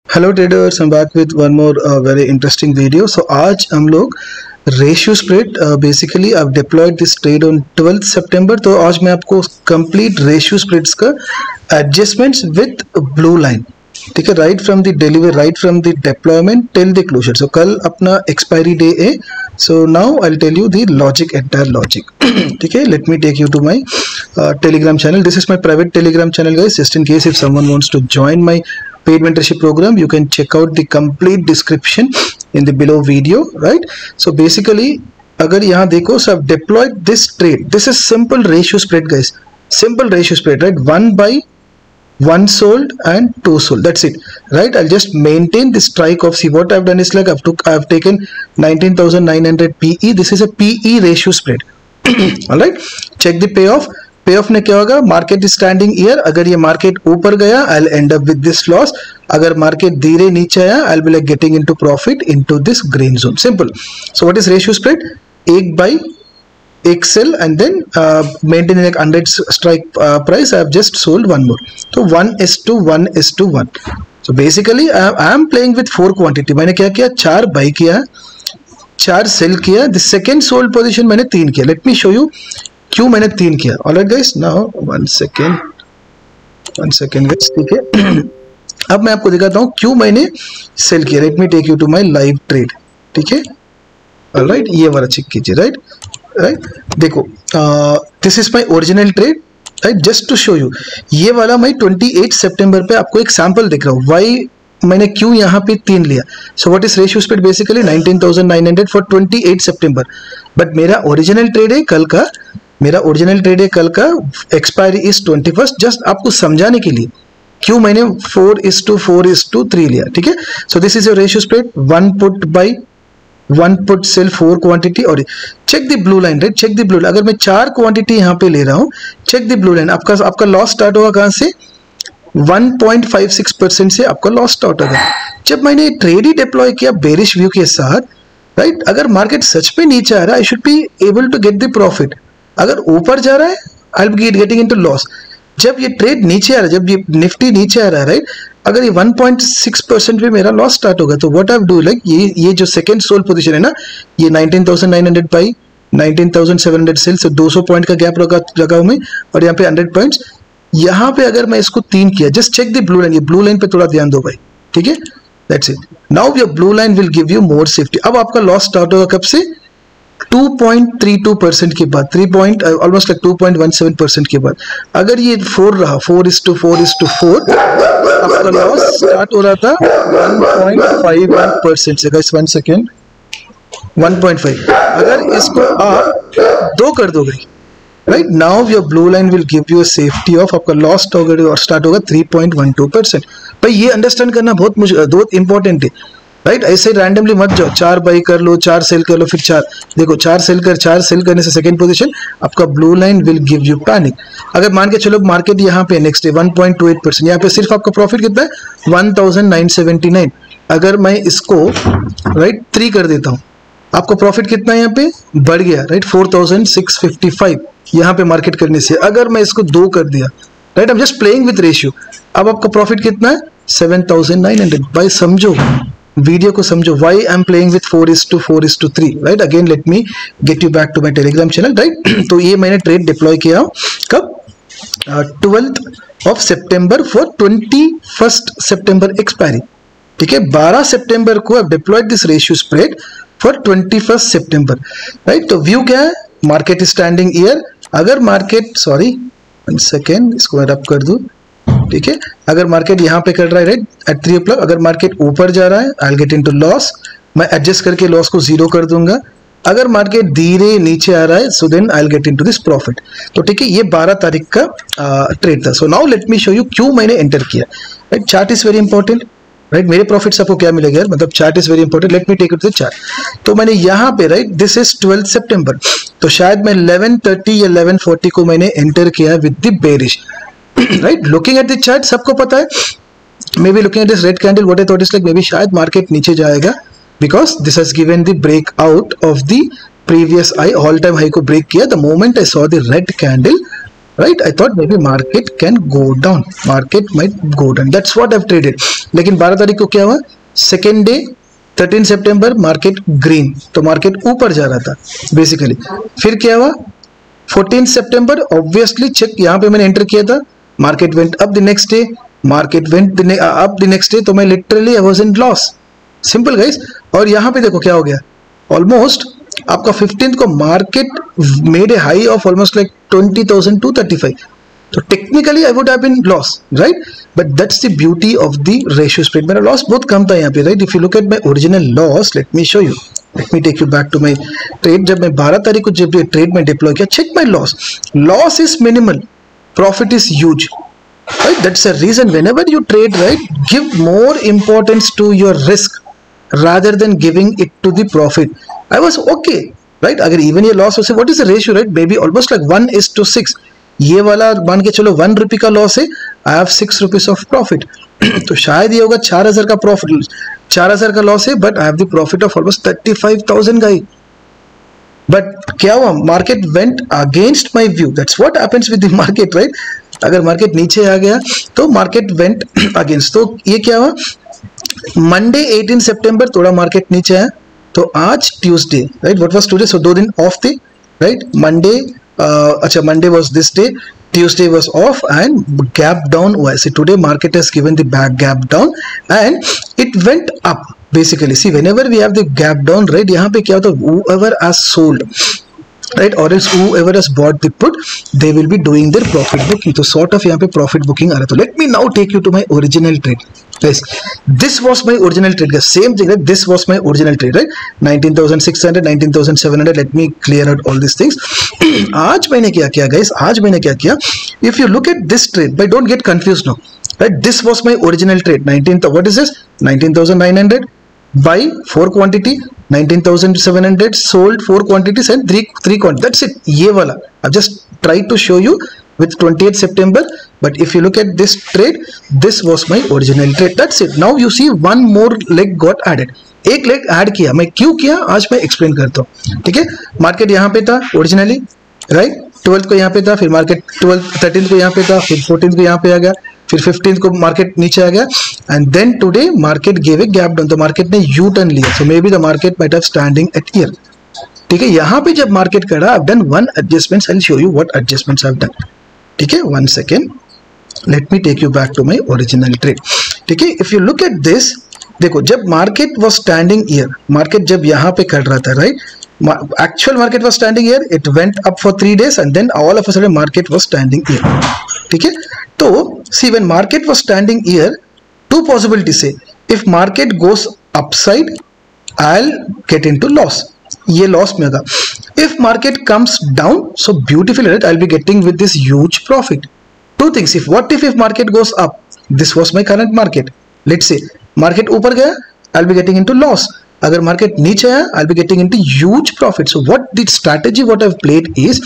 Hello traders, I'm back with one more very interesting video. So आज हम लोग ratio spread basically I've deployed this trade on 12th September. तो आज मैं आपको कंप्लीट रेशियो स्प्रेड्स का एडजस्टमेंट्स विथ ब्लू लाइन, ठीक है, right from the delivery, right from the deployment till the closure. So कल अपना एक्सपायरी डे है. So now I tell you the logic, entire logic. ठीक है, let me take you to my Telegram channel. This is my private Telegram channel guys, just in case if someone wants to join my paid mentorship program, you can check out the complete description in the below video, right? So basically अगर यहाँ देखो, so I've deployed this trade. This is simple ratio spread guys, simple ratio spread, right? 1 by 1 sold and 2 sold, that's it, right? I'll just maintain the strike of, see what I've done is like I've taken 19,900 PE. This is a PE ratio spread. All right, check the payoff. पेऑफ ने क्या होगा, market standing here, अगर ये market ऊपर गया I will end up with this loss, अगर market धीरे नीचे आया I will be like getting into profit into this green zone. Simple. So what is ratio spread? 1 by 1 sell and then maintain like 100 strike price. I have just sold one more. तो 1:1:1. So basically I am playing with 4 quantity. मैंने क्या किया, 4 by किया, 4 cell किया. The second sold position मैंने 3 किया. Let me show you क्यों मैंने 3 किया. Alright guys, now one second guys, ठीक है. अब मैं आपको दिखाता हूं क्यों मैंने सेल किया. Let me take you to my live trade. ठीक है, ऑलराइट, ये वाला चेक कीजिए. राइट, देखो, this is my original trade, right, just to show you. ये वाला मैं 28 सितंबर पे आपको एक सैंपल दिख रहा हूँ. वाई मैंने क्यों यहाँ पे 3 लिया. सो what is ratio spread? Basically 19,900 for 28 September. But मेरा ओरिजिनल ट्रेड है कल का, एक्सपायरी इज 21st. जस्ट आपको समझाने के लिए क्यों मैंने 4:4:3 लिया. ठीक है, so this is your ratio spread. 1 put by 1 put sell 4 quantity. और check the blue line, right, check the blue line. अगर मैं 4 क्वांटिटी यहाँ पे ले रहा हूँ, चेक द ब्लू लाइन. आपका लॉस स्टार्ट होगा कहाँ से? 1.56% से आपका लॉस स्टार्ट होगा. जब मैंने ट्रेड ही डिप्लॉय किया बेरिश व्यू के साथ, राइट, अगर मार्केट सच में नीचे आ रहा है I should be able to get the profit. अगर ऊपर जा रहा है I will be getting into loss. जब ये ट्रेड नीचे आ रहा है, जब ये निफ्टी नीचे आ रहा है, राइट, अगर ये 1.6% पे मेरा लॉस स्टार्ट होगा, तो व्हाट आई डू, लाइक ये जो सेकंड सोल्ड पोजीशन है ना, ये 19,900 बाई 19,700 सेल, से 200 पॉइंट का गैप लगा हूं मैं, और यहाँ पे 100 पॉइंट्स. यहाँ पे अगर मैं इसको 3 किया, just check the blue line. ये ब्लू लाइन पे थोड़ा ध्यान दो भाई, ठीक है, that's it. Now your blue line will give you more safety. अब आपका लॉस स्टार्ट होगा कब से? 2.32% के बाद, ऑलमोस्ट लाइक 2.17% के बाद. अगर ये 4 रहा, 4:4:4, आपका लॉस स्टार्ट हो रहा था 1.51% से. Guys 1 second, 1.5. अगर इसको आप 2 कर दोगे, right, now your blue line will give you safety of, आपका लॉस स्टार्ट होगा 3.12%. भाई ये अंडरस्टैंड करना बहुत इंपॉर्टेंट है, राइट. ऐसे रैंडमली मत जाओ, 4 बाई कर लो, 4 सेल कर लो, फिर 4 देखो, 4 सेल करने से सेकंड पोजीशन आपका blue line will give you panic. अगर मान के चलो मार्केट यहाँ पे नेक्स्ट डे 1.28%, यहाँ पे सिर्फ आपका प्रॉफिट कितना है? 1,979. अगर मैं इसको राइट 3 कर देता हूँ, आपको प्रॉफिट कितना है? यहाँ पे बढ़ गया, राइट, 4,655 यहाँ पे मार्केट करने से. अगर मैं इसको 2 कर दिया, right, I am just playing with ratio, अब आपका प्रॉफिट कितना है? 7,900. भाई समझो, वीडियो को समझो. Why I am playing with 4:4:3, right. Again let me get you back to my Telegram channel, right. तो ये मैंने ट्रेड डिप्लॉय किया कब? 12th September for 21st September expiry. ठीक है, 12 सितंबर को I deployed this ratio spread for 21st सितंबर, राइट. तो व्यू क्या है? Market standing here. अगर मार्केट, सॉरी 1 सेकेंड, इसको मैं रब कर दूं, ठीक है. अगर मार्केट यहाँ पे कर रहा है, राइट, एट 3 o'clock, अगर मार्केट ऊपर जा रहा है I will get into loss. मैं एडजस्ट करके लॉस को 0 कर दूंगा. अगर मार्केट धीरे नीचे आ रहा है, so then I will get into this profit. तो ठीक है, ये 12 तारीख का ट्रेड था. So now let me show you क्यों मैंने एंटर किया, right. Chart is very important, right. मेरे प्रॉफिट आपको क्या मिलेगा यार, मतलब chart is very important. Let me take it to the chart. तो मैंने यहाँ पे, राइट, दिस इज 12th सितंबर, तो शायद मैं 11:30 या 11:40 को मैंने एंटर किया with the bearish, right. Looking at the chart सबको पता है, maybe looking at this red candle, what I thought is like, maybe शायद मार्केट नीचे जाएगा, because this has given the break out of the previous high, all time high को break किया. The moment I saw the red candle, right? I thought maybe market can go down, market might go down, that's what I've traded. लेकिन 12 तारीख को क्या हुआ, second day 13 सितंबर market green, तो market ऊपर जा रहा था बेसिकली. फिर क्या हुआ 14 सितंबर, ऑब्वियसली चेक यहाँ पे मैंने एंटर किया था, market went up the next day, market went up the next day, तो मैं literally I was in loss. Simple guys. और यहाँ पे देखो क्या हो गया, ऑलमोस्ट आपका 15th को market made a high of almost like 20,235. तो technically I would have been loss, right, but that's the beauty of the ratio spread. मेरा लॉस बहुत कम था यहाँ पे, right. If you look at my original loss, let me show you, let me take you back to my trade. जब मैं 12 तारीख को जब ये ट्रेड में डिप्लॉय किया, check my loss. Loss is minimal, profit is huge, right? That's a reason whenever you trade, right, give more importance to your risk rather than giving it to the profit. I was okay, right? अगर even ये loss हो से, what is the ratio, right? Maybe almost like 1:6. ये वाला मान के चलो 1 रुपये का लॉस है, I have 6 rupees of profit. तो शायद ये होगा 4,000 का प्रॉफिट, 4,000 का लॉस है, but I have the profit of almost 35,000 guy. But क्या हुआ, market went against my view. That's what happens with the market, right. अगर मार्केट नीचे आ गया तो मार्केट वेंट अगेंस्ट. तो ये क्या हुआ, मंडे 18 सितंबर थोड़ा मार्केट नीचे आया, तो आज Tuesday, right, what was today, so 2 दिन ऑफ थे, राइट. मंडे, अच्छा Monday was this day, Tuesday was off and gap down हुआ. See today market has given the back gap down and it went up basically. See whenever we have the gap down, right, यहाँ पे क्या होता है, whoever has sold, right, or else whoever has bought the put, they will be doing their profit booking. तो sort of यहाँ पे profit booking आ रहा है. तो let me now take you to my original trade. Guys, this was my original trade, guys. Same thing, right? This was my original trade, right? 19,600, 19,700. Let me clear out all these things. आज मैंने क्या किया, guys? आज मैंने क्या किया? If you look at this trade, but don't get confused now, right? This was my original trade. 19. What is this? 19,900. Buy 4 quantity. 19,700. Sold 4 quantities and 3 quantities. That's it. ये वाला. I've just tried to show you with 28th September, but if you look at this trade, this was my original trade. That's it. Now you see one more leg got added. एक leg add किया. मैं क्यों किया आज मैं explain करता हूँ, ठीक है. मार्केट यहाँ पे था ओरिजिनली, राइट. 12th को यहाँ पे था, फिर मार्केट 13th को यहाँ पे था, फिर 14th को यहाँ पे आ गया, फिर 15th को मार्केट नीचे आ गया, and then today market give a gap down. तो मार्केट ने यू टर्न लिया. So maybe the market might have standing at here, ठीक है. यहाँ पे जब मार्केट करा, I have done one adjustments. I will show you what adjustments I have done, ठीक है. 1 second, let me take you back to my original trade, ठीक है. If you look at this, देखो जब market was standing here, market जब यहाँ पे कर रहा था, right, actual market was standing here, it went up for 3 days and then all of a sudden market was standing here, ठीक है. तो see when market was standing here, two possibility से, if market goes upside I will get into loss, ये loss में होगा. If market comes down, so beautiful, right, I will be getting with this huge profit. Two things, if what if market goes up, this was my current market, let's say market ऊपर गया, I will be getting into loss. अगर market नीचे आया, I will be getting into huge profit. So what the strategy what I have played is,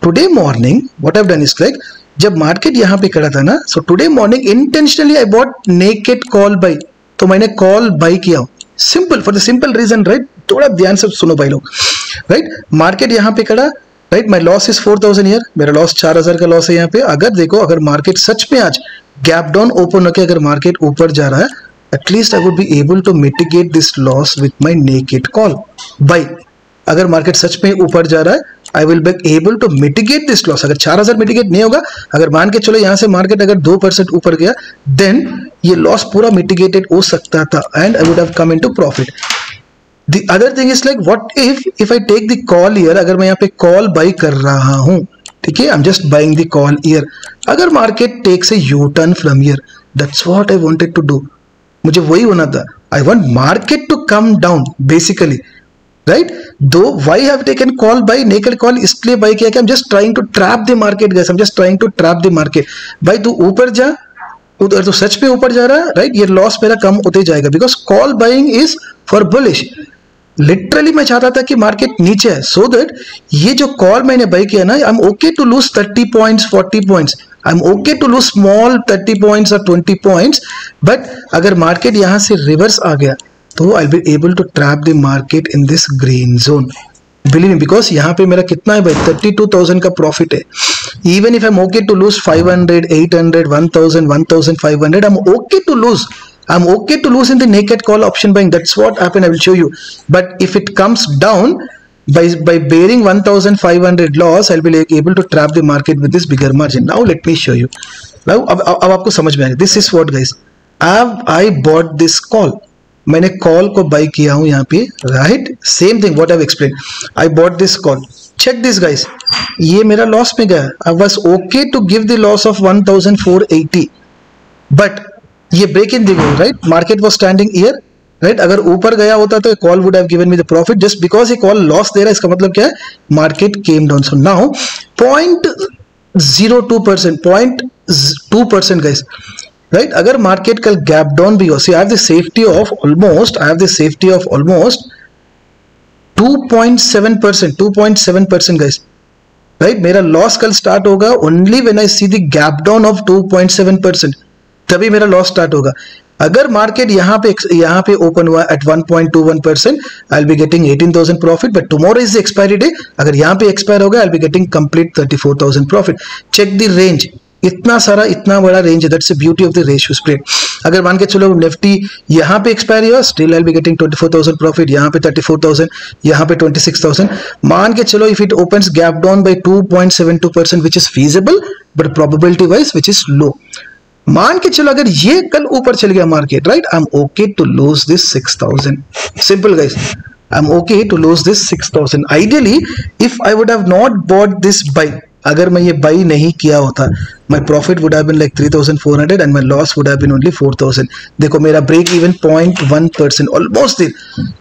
today morning what I have done is like, जब market यहाँ पे खड़ा था ना, so today morning intentionally I bought naked call buy. तो मैंने call buy किया, simple, for the simple reason, right. थोड़ा ध्यान से सुनो भाई लोग, राइट. मार्केट यहाँ पे खड़ा, right, my loss is 4,000 year, मेरा लॉस 4,000 का लॉस है यहाँ पे. अगर देखो, अगर मार्केट सच में आज गैप डाउन ओपन होकर अगर मार्केट ऊपर जा रहा है, at least I would be able to mitigate this loss with my naked call buy. अगर मार्केट सच में ऊपर जा रहा है, I will be able to mitigate this loss. अगर 4,000 मिटिगेट नहीं होगा, अगर मान के चलो यहाँ से मार्केट अगर 2% ऊपर गया, देन ये लॉस पूरा मिटिगेटेड हो सकता था and I would have come into profit. The other thing is like, what if I take the call here, अगर मैं यहाँ पे call buy कर रहा हूँ, ठीक है, I'm just buying the call here. अगर market takes a U-turn from here, that's what I wanted to do. मुझे वही होना था. I want market to come down basically, right? Though why have taken call buy, naked call इसलिए buy किया कि I'm just trying to trap the market, guys. I'm just trying to trap the market. भाई तू ऊपर जा, उधर तो सच में ऊपर जा रहा है, राइट. ये लॉस मेरा कम होते जाएगा, because call buying is for bullish. Literally मैं चाहता था कि मार्केट नीचे है, सो दैट ये जो कॉल मैंने बाई किया ना, I am okay to lose 30 points, 40 points, I am okay to lose small 30 points और 20 पॉइंट्स. बट अगर मार्केट यहां से रिवर्स आ गया, तो I will be able to trap the market in this green zone. Believe me, because यहाँ पे मेरा कितना है भाई, 32,000 का प्रॉफिट है. Even if I'm okay to lose 500, 800, 1000, 1500, I'm okay to lose. I'm okay to lose in the naked call option buying. That's what happened. I will show you. But if it comes down by bearing 1500 loss, I'll be able to trap the market with this bigger margin. Now let me show you. Now अब आपको समझ में आएगा. This is what guys. I bought this call. मैंने call को buy किया हूं यहाँ पे, right. Same thing what I have explain. I bought this call. Check this guys, ये मेरा लॉस में गया. I was okay to give the loss of 1480, but ये ब्रेक इन दी गई, right. Market was standing here, right. अगर ऊपर गया होता तो call would have given me the profit. Just because ये कॉल लॉस दे रहा है, इसका मतलब क्या है, market came down. So now 0.02%, 0.2% guys, right. अगर मार्केट कल गैप डाउन भी हो, see I have the safety of almost 2.7%, 2.7% guys, right. मेरा लॉस कल स्टार्ट होगा only when I see the gap down of 2.7%, तभी मेरा लॉस स्टार्ट होगा. अगर मार्केट यहाँ पे ओपन हुआ at 1.21%, I will be getting 18,000 profit. But tomorrow is the expiry day. अगर यहाँ पे एक्सपायर होगा, I will be getting complete 34,000 profit. Check the range, इतना सारा, इतना बड़ा रेंज है. That's the beauty of the ratio spread. अगर मान के चलो निफ्टी यहाँ पे एक्सपायरी हुआ, still I will be getting 24,000 profit. यहाँ पे 34,000, यहाँ पे 26,000. मान के चलो if it opens gap down by 2.72%, which is feasible but probability wise which is low. मान के चलो अगर ये कल ऊपर चल गया market, right, I am okay to lose this 6,000. Simple guys, I am okay to lose this 6,000. Ideally if I would have not bought this buy, अगर मैं ये बाई नहीं किया होता, my profit would have been like 3,400 and my loss would have been only 4,000. देखो मेरा break even 0.1%, almost.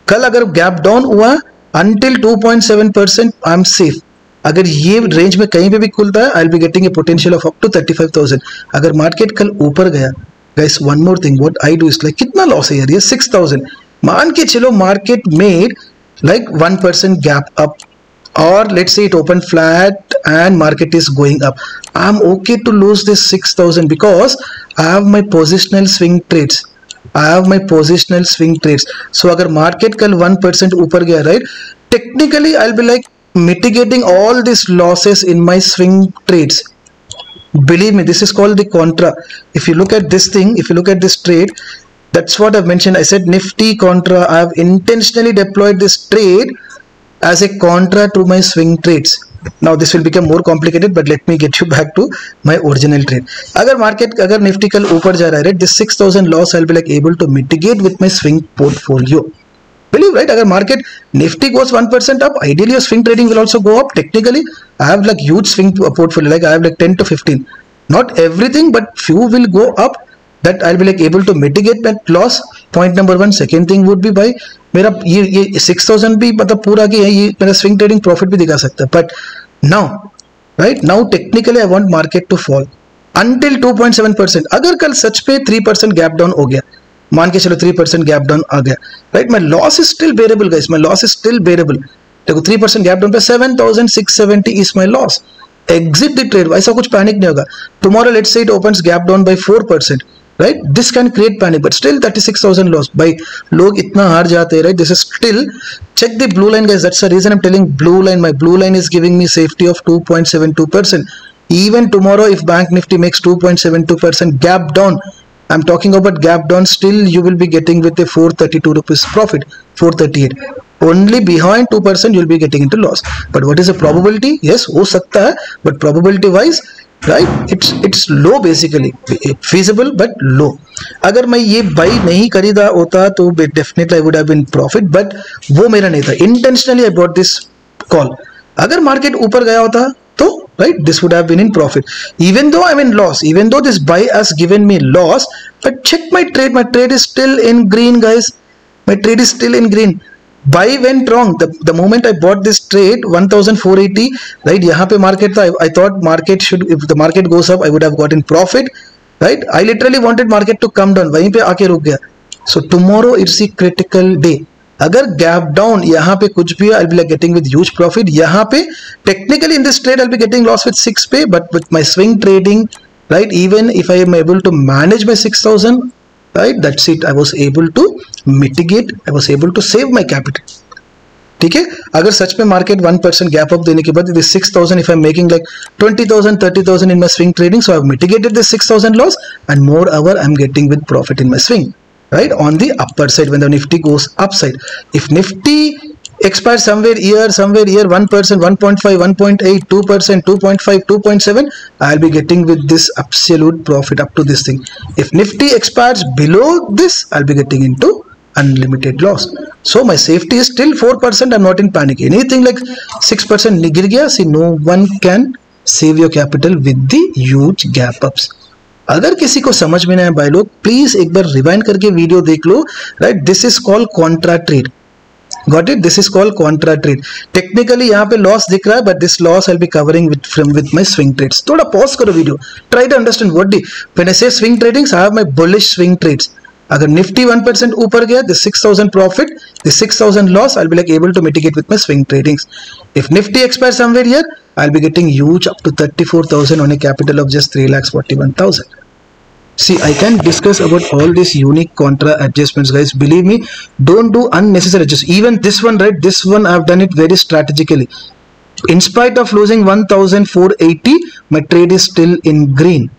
कल अगर गैप डाउन हुआ अंटिल 2.7%, आई एम सेफ. अगर ये रेंज में कहीं पे भी खुलता है, I will be getting a potential of up to 35,000. अगर मार्केट कल ऊपर गया guys, one more thing what I do is like, कितना लॉस है यार ये 6,000. मान के चलो market made like 1% gap up, or let's say it opened flat and market is going up, I'm okay to lose this 6,000 because I have my positional swing trades. So अगर market कल 1% ऊपर गया, right, technically I'll be like mitigating all these losses in my swing trades. Believe me, this is called the contra. If you look at this thing, if you look at this trade, that's what I've mentioned. I said Nifty contra. I have intentionally deployed this trade as a contra to my swing trades. Now this will become more complicated, but let me get you back to my original trade. अगर Nifty कल ऊपर जा रहा है, right, this 6,000 loss I'll be like able to mitigate with my swing portfolio. Believe, right? अगर market nifty goes 1% up, ideally your swing trading will also go up. Technically I have like huge swing portfolio, like I have like 10 to 15. Not everything, but few will go up. That I'll be like able to mitigate that loss. Point number one. Second thing would be by मेरा ये 6,000 भी मतलब पूरा की है, ये मेरा swing trading profit भी दिखा सकता है. But now, right now technically I want market to fall until 2.7%. अगर कल सच पे 3% गैप डाउन हो गया, मान के चलो 3% गैप डाउन आ गया, right, my loss is still बेरेबल guys, my loss is still बेरेबल. देखो 3% गैप डाउन पे 7,670 is my loss. Exit the trade, ऐसा कुछ पैनिक नहीं होगा. Tomorrow let's say it opens gap down bye 4%, right, this can create panic, but still 36,000 loss. By लोग इतना हार जाते हैं, right, this is still, check the blue line guys, that's the reason I'm telling blue line. My blue line is giving me safety of 2.72%. Even tomorrow if bank nifty makes 2.72% gap down, I'm talking about gap down, still you will be getting with a 432 rupees profit, 438. Only behind 2% you'll be getting into loss. But what is the probability? Yes, हो सकता है, but probability wise, right, it's low basically, feasible but low. अगर मैं ये buy नहीं खरीदा होता तो definitely I would have been profit, but वो मेरा नहीं था. Intentionally I bought this call. अगर मार्केट ऊपर गया होता तो right, this would have been in profit. Even though I'm in loss, even though this buy has given me loss, but check my trade. My trade is still in green guys. My trade is still in green. Buy went wrong. The moment I bought this trade 1,480, right, यहाँ पे market था, I thought market should, if the market goes up I would have gotten profit, right. I literally wanted market to come down, वहीं पे आके रुक गया. So tomorrow it's a critical day. अगर gap down यहाँ पे कुछ भी I'll be like getting with huge profit. यहाँ पे technically in this trade I'll be getting loss with 6 पे, but with my swing trading, right, even if I am able to manage my 6,000, right, that's it. I was able to mitigate, I was able to save my capital. ठीक है, अगर सच में market 1% gap up देने के बाद this 6000, if I'm making like 20,000 30,000 in my swing trading, so I've mitigated this 6,000 loss, and moreover I'm getting with profit in my swing, right, on the upper side when the Nifty goes upside. If Nifty expires somewhere here 1%, 1.5, 1.8, 2%, 2.5, 2.7, I'll be getting with this absolute profit up to this thing. If Nifty expires below this, I'll be getting into unlimited loss. So my safety is still 4%. I'm not in panic. Anything like 6% गिर गया, see, no one can save your capital with the huge gap ups. अगर किसी को समझ में ना आए भाई लोग, प्लीज एक बार रिवाइंड करके वीडियो देख लो, right. This is called contra trade. Got it? This is called contra trade. Technically यहाँ पे लॉस दिख रहा है, but this loss I'll be covering with my swing trades. थोड़ा पॉज करो video, try to understand what the when I say swing tradings, I have my bullish swing trades. अगर Nifty 1% ऊपर गया, this 6,000 profit, this 6,000 loss, I'll be like able to mitigate with my swing tradings. If Nifty expires somewhere here, I'll be getting huge up to 34,000 on a capital of just 3,41,000. See, I can discuss about all these unique contra adjustments, guys. Believe me, don't do unnecessary adjustments. Even this one, right? This one I've done it very strategically. In spite of losing 1,480, my trade is still in green.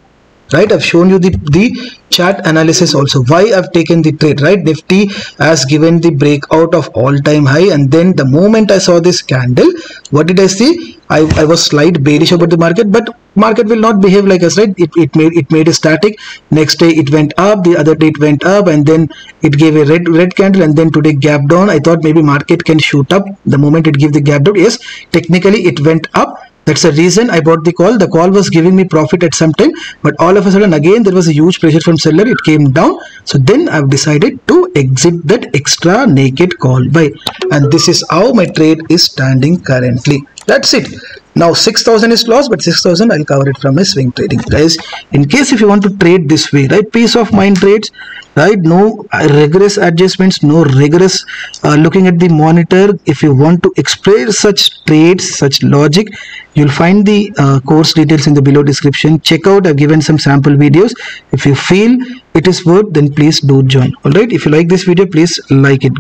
Right, I've shown you the chart analysis also, why I've taken the trade, right? Nifty has given the breakout of all-time high, and then the moment I saw this candle, what did I see? I was slight bearish about the market, but market will not behave like us, right? It made a static. Next day it went up, the other day it went up, and then it gave a red candle, and then today gap down. I thought maybe market can shoot up the moment it gave the gap down. Yes, technically it went up. That's the reason I bought the call. The call was giving me profit at some time, but all of a sudden again there was a huge pressure from seller. It came down. So then I've decided to exit that extra naked call buy, and this is how my trade is standing currently. That's it. Now 6,000 is lost, but 6,000 I'll cover it from my swing trading, guys. In case if you want to trade this way, right, peace of mind trades, right, no rigorous adjustments, no rigorous looking at the monitor. If you want to explore such trades, such logic, you'll find the course details in the below description. Check out, I've given some sample videos. If you feel it is worth, then please do join. All right, if you like this video, please like it,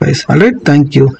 guys. All right, thank you.